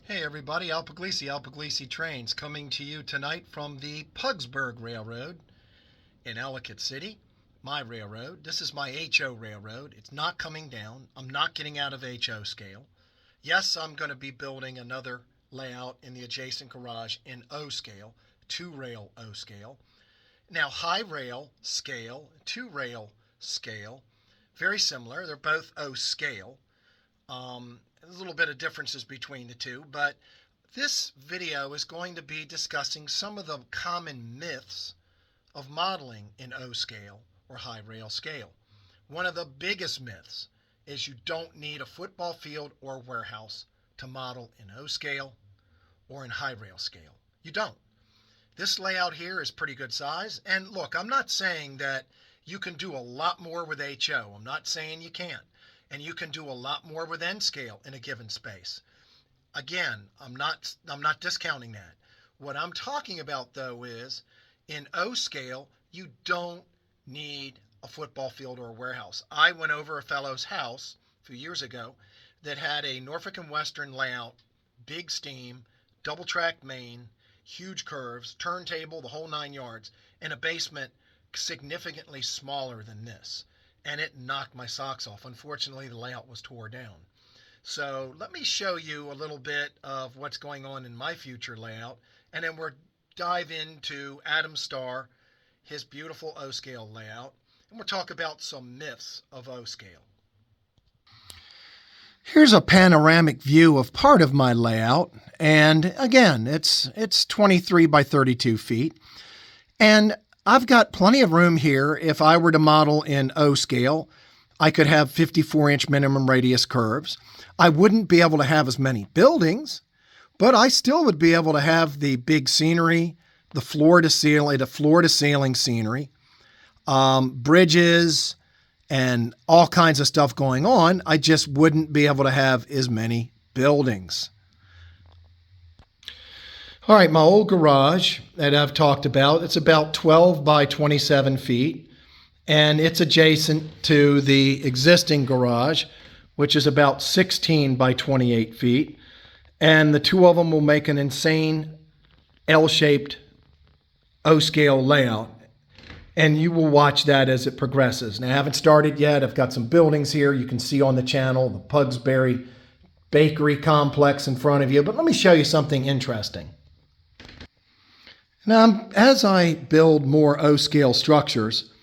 Hey everybody, Al Puglisi Trains, coming to you tonight from the Pugsburg Railroad in Ellicott City, my railroad. This is my HO railroad. It's not coming down. I'm not getting out of HO scale. Yes, I'm going to be building another layout in the adjacent garage in O scale, 2-rail O scale. Now, high rail scale, 2-rail scale, very similar. They're both O scale. There's a little bit of differences between the two, but this video is going to be discussing some of the common myths of modeling in O scale or high rail scale. One of the biggest myths is you don't need a football field or warehouse to model in O scale or in high rail scale. You don't. This layout here is pretty good size. And look, I'm not saying that you can do a lot more with HO. I'm not saying you can't. And you can do a lot more with N scale in a given space. Again, I'm not discounting that. What I'm talking about though is in O scale, you don't need a football field or a warehouse. I went over a fellow's house a few years ago that had a Norfolk and Western layout, big steam, double track main, huge curves, turntable, the whole 9 yards, and a basement significantly smaller than this. And it knocked my socks off. Unfortunately, the layout was tore down. So let me show you a little bit of what's going on in my future layout, and then we'll dive into Adam Starr, his beautiful O-scale layout, and we'll talk about some myths of O-scale. Here's a panoramic view of part of my layout, and again, it's 23 by 32 feet, and I've got plenty of room here. If I were to model in O scale, I could have 54-inch minimum radius curves. I wouldn't be able to have as many buildings, but I still would be able to have the big scenery, the floor to ceiling scenery, bridges, and all kinds of stuff going on. I just wouldn't be able to have as many buildings. All right, my old garage that I've talked about, it's about 12 by 27 feet, and it's adjacent to the existing garage, which is about 16 by 28 feet, and the two of them will make an insane L-shaped O-scale layout, and you will watch that as it progresses. Now, I haven't started yet. I've got some buildings here you can see on the channel, the Pugsbury Bakery Complex in front of you, but let me show you something interesting. Now, as I build more O-scale structures,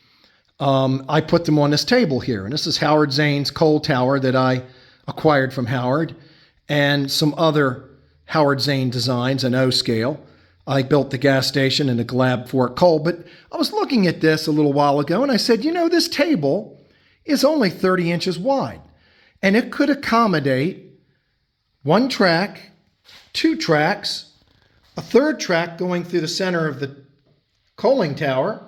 I put them on this table here. And this is Howard Zane's coal tower that I acquired from Howard, and some other Howard Zane designs in O-scale. I built the gas station and the Glab Fort coal, but I was looking at this a little while ago, and I said, you know, this table is only 30 inches wide, and it could accommodate one track, two tracks, a third track going through the center of the coaling tower,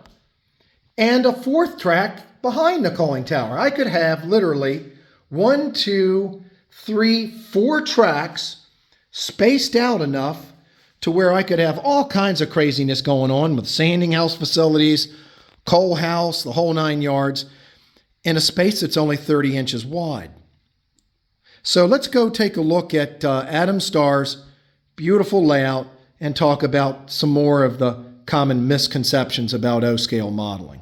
and a fourth track behind the coaling tower. I could have literally 1, 2, 3, 4 tracks spaced out enough to where I could have all kinds of craziness going on with sanding house facilities, coal house, the whole 9 yards, in a space that's only 30 inches wide. So let's go take a look at Adam Starr's beautiful layout and talk about some more of the common misconceptions about O-scale modeling.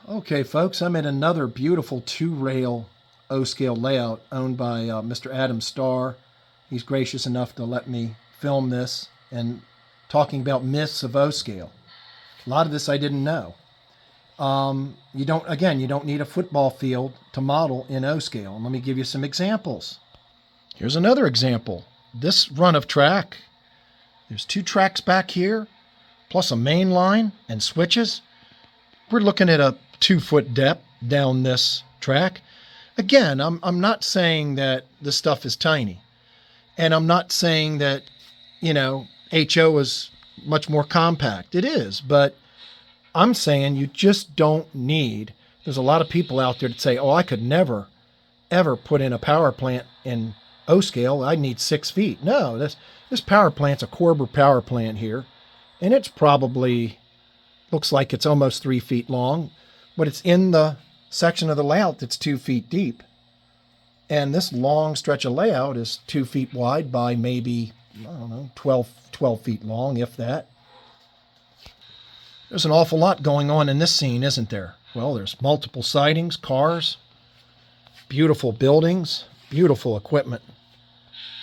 Okay, folks, I'm in another beautiful 2-rail O-scale layout owned by Mr. Adam Starr. He's gracious enough to let me film this and talking about myths of O-scale. A lot of this I didn't know. You don't need a football field to model in O-scale. And let me give you some examples. Here's another example. This run of track, there's 2 tracks back here, plus a main line and switches. We're looking at a 2-foot depth down this track. Again, I'm not saying that this stuff is tiny. And I'm not saying that, you know, HO is much more compact. It is, but I'm saying you just don't need, there's a lot of people out there that say, oh, I could never, ever put in a power plant in O-scale. I need 6 feet. No, this power plant's a Corber power plant here, and it's probably, looks like it's almost 3 feet long, but it's in the section of the layout that's 2 feet deep. And this long stretch of layout is 2 feet wide by maybe, I don't know, 12 feet long, if that. There's an awful lot going on in this scene, isn't there? Well, there's multiple sightings, cars, beautiful buildings, beautiful equipment,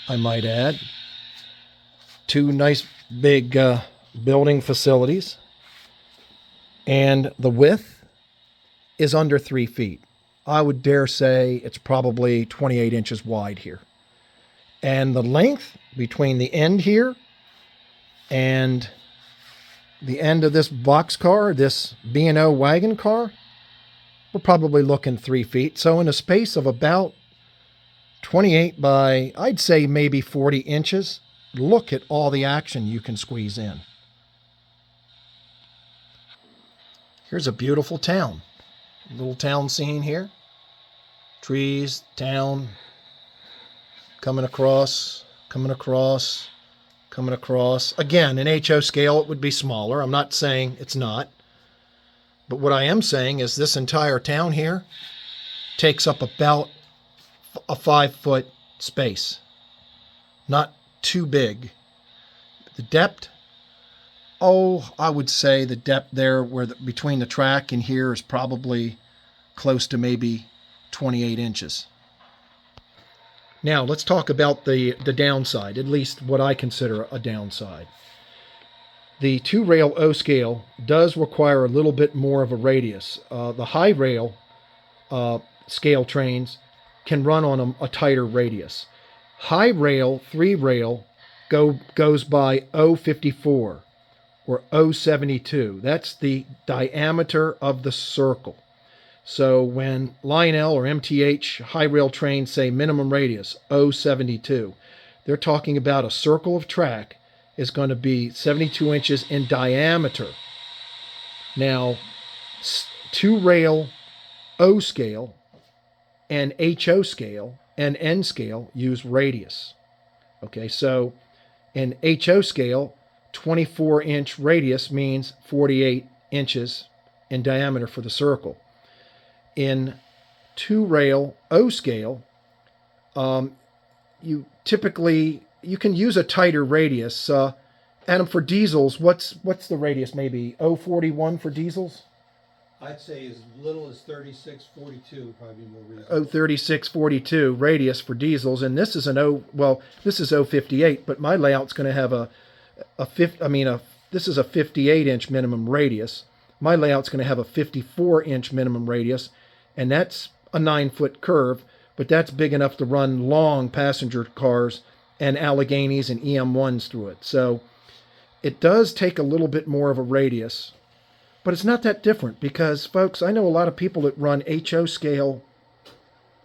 I might add. 2 nice big building facilities. And the width is under 3 feet. I would dare say it's probably 28 inches wide here. And the length between the end here and the end of this boxcar, this B&O wagon car, we're probably looking 3 feet. So in a space of about 28 by, I'd say maybe 40 inches, look at all the action you can squeeze in. Here's a beautiful town. Little town scene here. Trees, town, coming across, coming across, coming across. Again, in HO scale, it would be smaller. I'm not saying it's not. But what I am saying is this entire town here takes up about a 5-foot space. Not too big. The depth, I would say the depth there between the track and here is probably close to maybe 28 inches. Now let's talk about the downside, at least what I consider a downside. The 2-rail O scale does require a little bit more of a radius. The high rail scale trains can run on a tighter radius. High rail, 3-rail goes by 054 or 072. That's the diameter of the circle. So when Lionel or MTH high rail trains say minimum radius 072, they're talking about a circle of track is going to be 72 inches in diameter. Now, 2-rail O scale and HO scale and N scale use radius. Okay, so in HO scale, 24-inch radius means 48 inches in diameter for the circle. In 2-rail O scale, you can use a tighter radius. Adam, for diesels, what's the radius? Maybe 041 for diesels? I'd say as little as 3642 would probably be more reasonable. 3642 radius for diesels, and this is this is 058, but my layout's going to have this is a 58-inch minimum radius. My layout's going to have a 54-inch minimum radius, and that's a 9-foot curve, but that's big enough to run long passenger cars and Alleghenies and EM1s through it. So it does take a little bit more of a radius, but it's not that different because, folks, I know a lot of people that run HO scale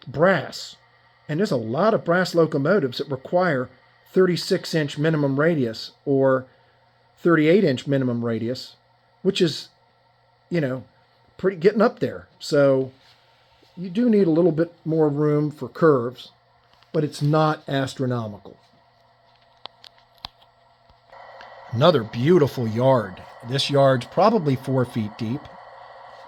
brass, and there's a lot of brass locomotives that require 36-inch minimum radius or 38-inch minimum radius, which is, pretty getting up there. So you do need a little bit more room for curves, but it's not astronomical. Another beautiful yard. This yard's probably 4 feet deep.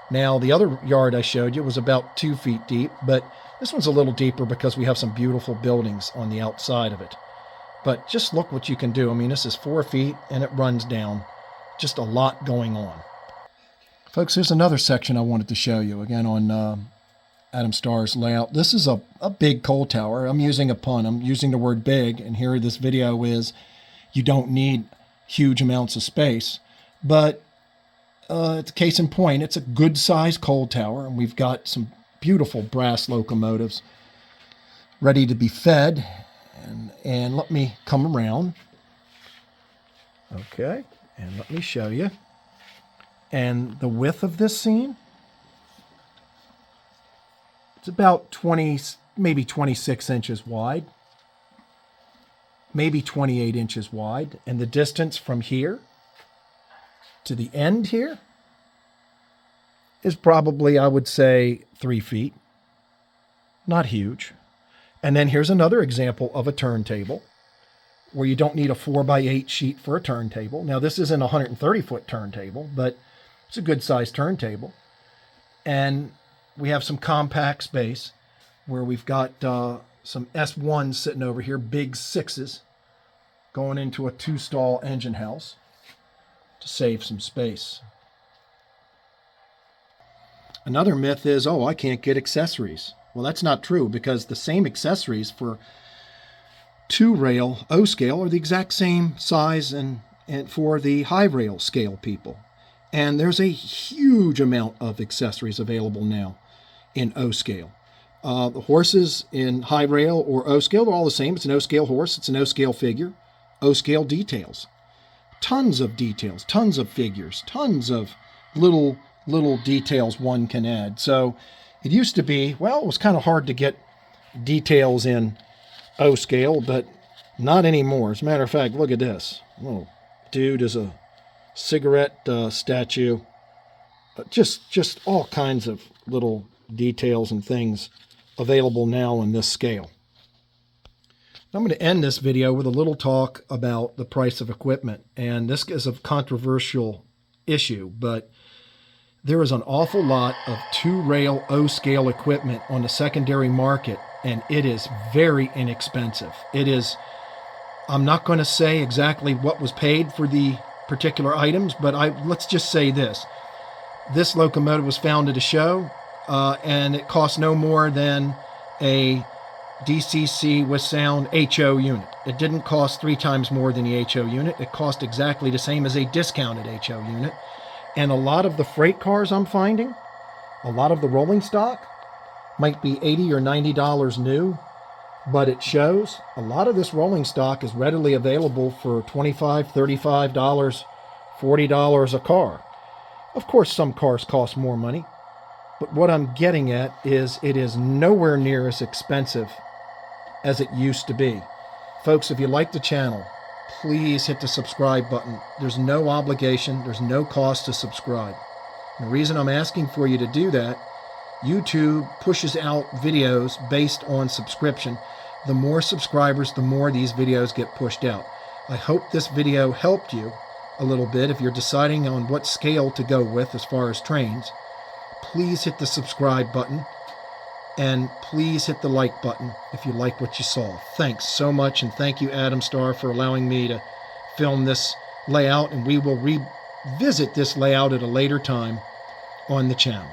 Now, the other yard I showed you was about 2 feet deep, but this one's a little deeper because we have some beautiful buildings on the outside of it. But just look what you can do. I mean, this is 4 feet and it runs down. Just a lot going on. Folks, here's another section I wanted to show you, again on Adam Starr's layout. This is a big coal tower. I'm using a pun. I'm using the word big, and here this video is you don't need huge amounts of space. But it's a case in point. It's a good-sized coal tower, and we've got some beautiful brass locomotives ready to be fed. And let me come around. Okay, and let me show you. And the width of this scene, it's about 20, maybe 26 inches wide, maybe 28 inches wide. And the distance from here to the end here is probably, I would say, 3 feet. Not huge. And then here's another example of a turntable where you don't need a 4x8 sheet for a turntable. Now, this isn't a 130-foot turntable, but it's a good-sized turntable. And we have some compact space. where we've got some S1s sitting over here, big 6s, going into a 2-stall engine house to save some space. Another myth is, oh, I can't get accessories. Well, that's not true, because the same accessories for 2-rail O-scale are the exact same size and for the high-rail scale people. And there's a huge amount of accessories available now in O-scale. The horses in high rail or O-scale are all the same. It's an O-scale horse, it's an O-scale figure, O-scale details. Tons of details, tons of figures, tons of little details one can add. So it used to be, well, it was kind of hard to get details in O-scale, but not anymore. As a matter of fact, look at this. Oh, dude is a cigarette statue. Just all kinds of little details and things available now in this scale. I'm going to end this video with a little talk about the price of equipment. And this is a controversial issue, but there is an awful lot of 2-rail O-scale equipment on the secondary market, and it is very inexpensive. It is, I'm not going to say exactly what was paid for the particular items, but let's just say this. This locomotive was found at a show, and it cost no more than a DCC with sound HO unit. It didn't cost 3 times more than the HO unit. It cost exactly the same as a discounted HO unit. And a lot of the freight cars I'm finding, a lot of the rolling stock, might be $80 or $90 new, but it shows a lot of this rolling stock is readily available for $25, $35, $40 a car. Of course, some cars cost more money, but what I'm getting at is it is nowhere near as expensive as it used to be. Folks, if you like the channel, please hit the subscribe button. There's no obligation, there's no cost to subscribe. And the reason I'm asking for you to do that, YouTube pushes out videos based on subscription. The more subscribers, the more these videos get pushed out. I hope this video helped you a little bit if you're deciding on what scale to go with as far as trains. Please hit the subscribe button, and please hit the like button if you like what you saw. Thanks so much, and thank you, Adam Starr, for allowing me to film this layout, and we will revisit this layout at a later time on the channel.